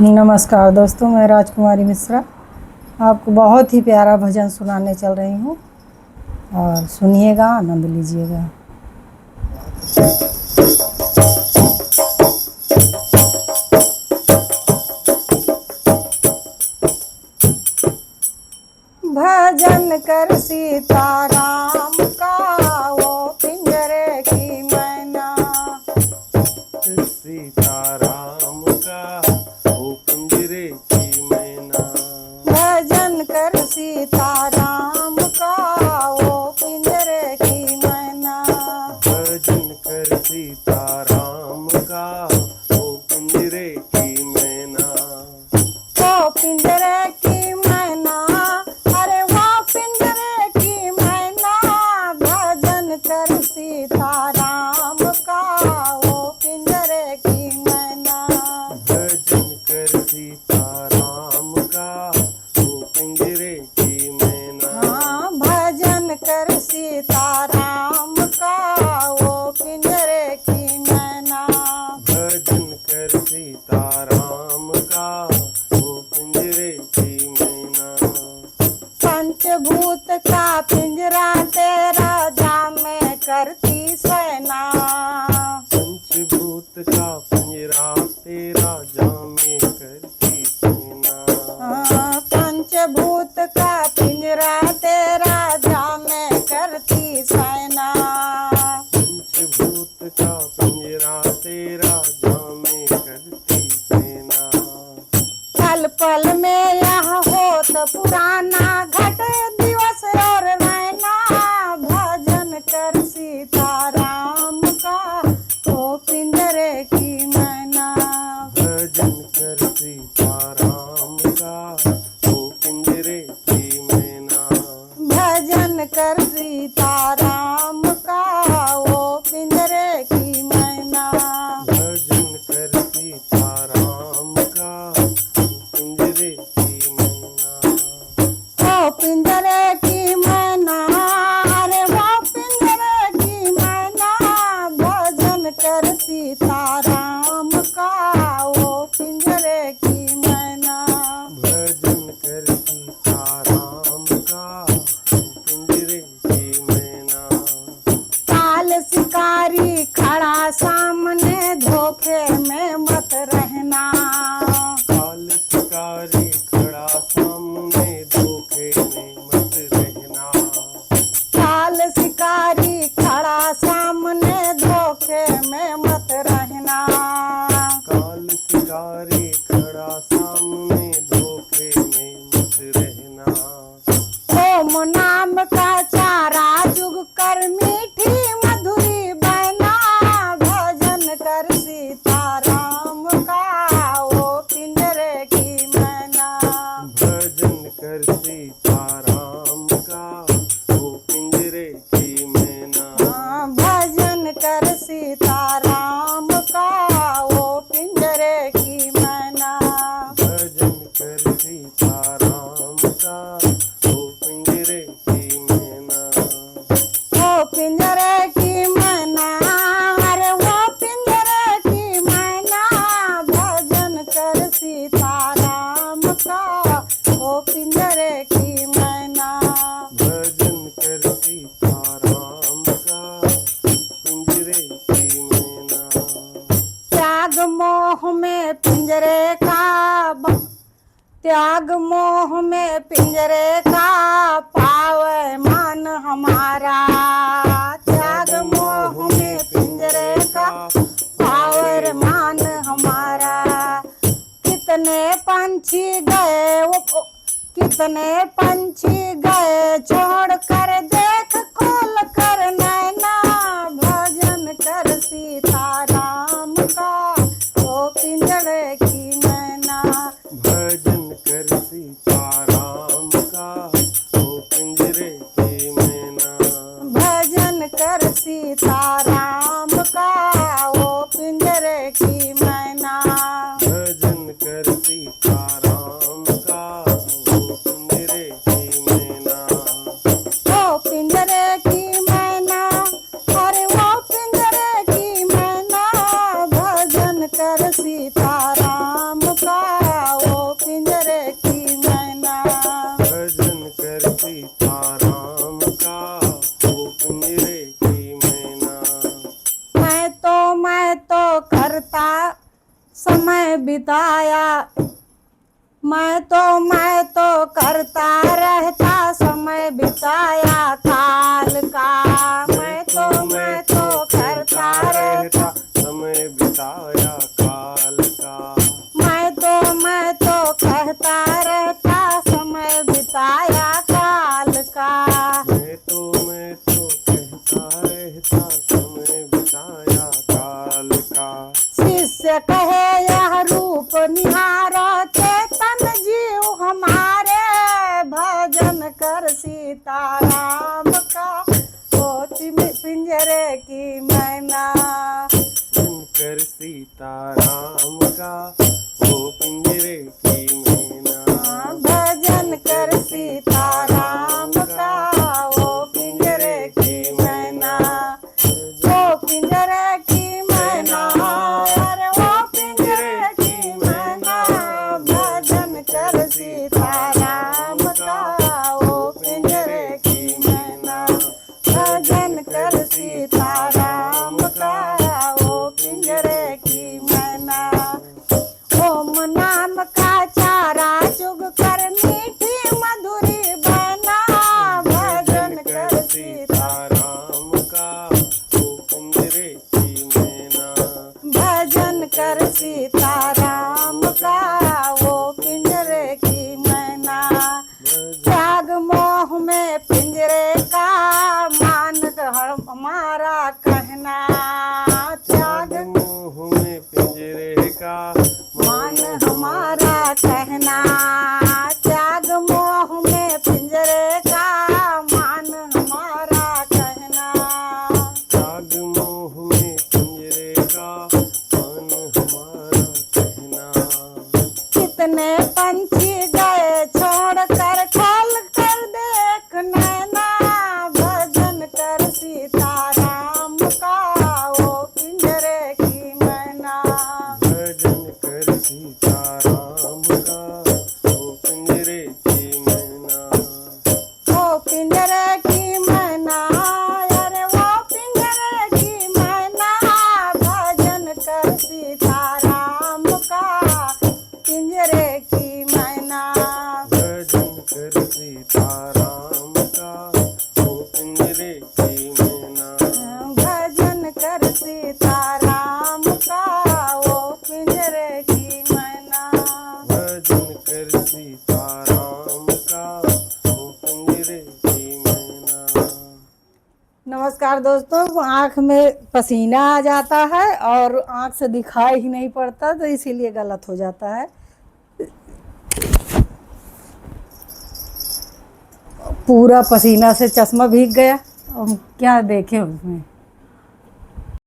नमस्कार दोस्तों, मैं राजकुमारी मिश्रा आपको बहुत ही प्यारा भजन सुनाने चल रही हूँ और सुनिएगा, आनंद लीजिएगा। भजन कर सीताराम का वो पिंजरे की मैना, सीताराम का वो पिंजरे की मैना। भजन कर सीताराम का वो पिंजरे की मैना, भजन कर सीताराम का वो पिंजरे की मैना। वो पिंजरे की मैना, अरे वो पिंजरे की मैना। भजन कर सीताराम का वो पिंजरे की मैना, भजन कर सीताराम का वो पिंजरे की मैना। हाँ, भजन कर सीताराम का वो पिंजरे की मैना, भजन कर सीताराम का वो पिंजरे की मैना। पंचभूत का पिंजरा तेरा जामे करती सेना, पंचभूत का पिंजरा तेरा जामे करती सेना। हाँ, पंचभूत का पिंजरा तेरा जामे करती सेना, पंचभूत का पिंजरा तेरा जामे करती सेना। पल पल में यह होत पुराना घट दिवस और नैना। भजन कर सीताराम का वो पिंजरे की मैना, भजन कर सीताराम का वो पिंजरे की मैना। भजन कर सीताराम का वो पिंजरे की मैना, भजन कर सीताराम का वो पिंजरे की मैना। वो पिंजरे की मैना, अरे वो पिंजरे की मैना। भजन कर सीताराम का वो पिंजरे की मैना, भजन कर सीताराम का वो पिंजरे की मैना। काल शिकारी खड़ा सामने, धोखे में मत रहना। काल शिकारी खड़ा सामने, धोखे में मत रहना। काल शिकारी खड़ा सामने, धोखे में मत रहना। काल शिकारी खड़ा सामने, धोखे में मत रहना। ओम नाम का चारा जुग कर मीठी मधुरी बना। भजन कर सीताराम का वो पिंजरे की मैना, भजन कर सीताराम का वो पिंजरे की मैना। हाँ, भजन कर सीताराम का वो पिंजरे की मैना, भजन कर सीताराम का वो पिंजरे की मैना। वो पिंजरे की मैना, अरे वो पिंजरे की मैना। भजन कर सीताराम का वो पिंजरे की मैना, भजन कर सीताराम का पिंजरे की मैना। त्याग मोह में पिंजरे का त्याग मोह में पिंजरे का पावे मन हमारा। त्याग मोह में पिंजरे का पावर मान हमारा। कितने पंछी गए कितने पंछी गए छोड़ कर, देख खोल कर नैना। भजन कर सीताराम का वो पिंजरे की मैना, भजन कर सीताराम का वो पिंजरे की मैना। भजन कर सीताराम का वो पिंजरे की मैना, भजन कर सीताराम का वो पिंजरे की मैना। वो पिंजरे की मैना, अरे वो पिंजरे की मैना। भजन कर सीताराम का बिताया, मैं तो करता रहता समय बिताया काल का। मैं तो करता रहता, समय बिताया काल का। मैं तो कहता रहता समय बिताया काल का। मैं तो कहता रहता समय बिताया काल का। शिष्य कहे यह रूप निहारो, चेतन जीव हमारे भजन कर सीताराम का। ओ पिंजरे की मैना, कर सीताराम का, वो पिंजरे की मैना। भजन कर सीताराम का, वो पिंजरे की मैना। वो पिंजरे की मैना, अरे वो पिंजरे की मैना। भजन कर सीताराम का, वो पिंजरे की मैना। भजन कर सीताराम का, वो पिंजरे की मैना। ओम नाम का चारा चुग कर मीठी मधुरी बना। भजन कर सीताराम का, वो पिंजरे की मैना। भजन कर सीताराम का, वो पिंजरे की मैना। त्याग मोह में पिंजरे का, मान हमारा कहना। त्याग मोह में पिंजरे का, मान हमारा कहना। त्याग मोह में पिंजरे का, मान हमारा कहना। त्याग मोह में पिंजरे का, मान हमारा कहना। कितने पंछी गए छोड़ कर, खोल कर देख नैना। भजन कर सीताराम का, वो पिंजरे की मैना। भजन कर सीताराम का, वो पिंजरे की मैना। वो पिंजरे की मैना, अरे वो पिंजरे की मैना। भजन कर सीताराम का, पिंजरे की मैना। भजन कर सीताराम का, वो पिंजरे की मैना। भजन कर सीताराम का, वो पिंजरे की मैना। भजन कर सीताराम का, वो पिंजरे की मैना। नमस्कार दोस्तों, आँख में पसीना आ जाता है और आँख से दिखाई ही नहीं पड़ता, तो इसीलिए गलत हो जाता है। पूरा पसीना से चश्मा भीग गया, अब क्या देखें उसमें।